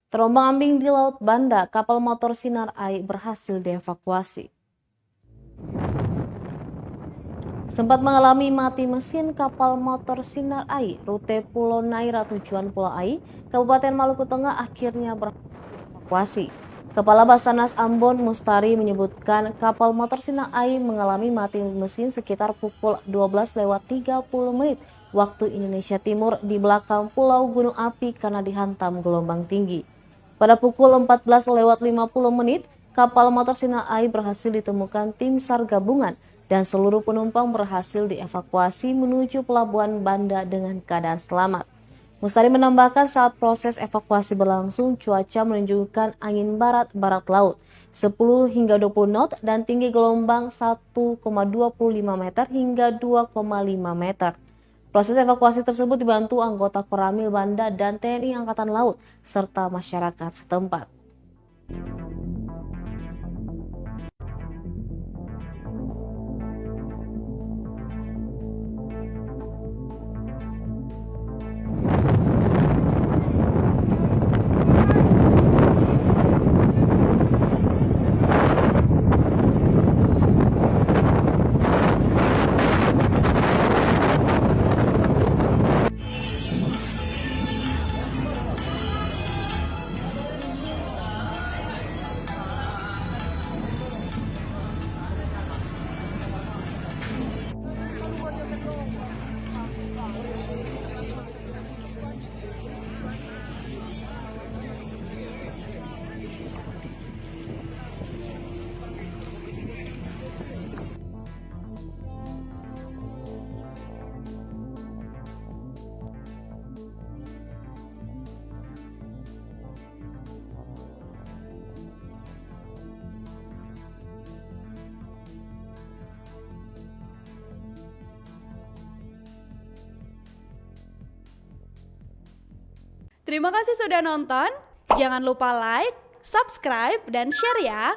Terombang-ambing di Laut Banda, kapal motor Sinar Ai berhasil dievakuasi. Sempat mengalami mati mesin kapal motor Sinar Ai, rute Pulau Naira tujuan Pulau Ai, Kabupaten Maluku Tengah akhirnya berhasil dievakuasi. Kepala Basarnas Ambon Mustari menyebutkan kapal motor Sinar Ai mengalami mati mesin sekitar pukul 12:30 waktu Indonesia Timur di belakang Pulau Gunung Api karena dihantam gelombang tinggi. Pada pukul 14:50, kapal motor Sinar Ai berhasil ditemukan tim SAR gabungan dan seluruh penumpang berhasil dievakuasi menuju pelabuhan Banda dengan keadaan selamat. Mustari menambahkan saat proses evakuasi berlangsung, cuaca menunjukkan angin barat-barat laut 10 hingga 20 knot dan tinggi gelombang 1,25 meter hingga 2,5 meter. Proses evakuasi tersebut dibantu anggota Koramil Banda dan TNI Angkatan Laut serta masyarakat setempat. Terima kasih sudah nonton. Jangan lupa like, subscribe, dan share ya.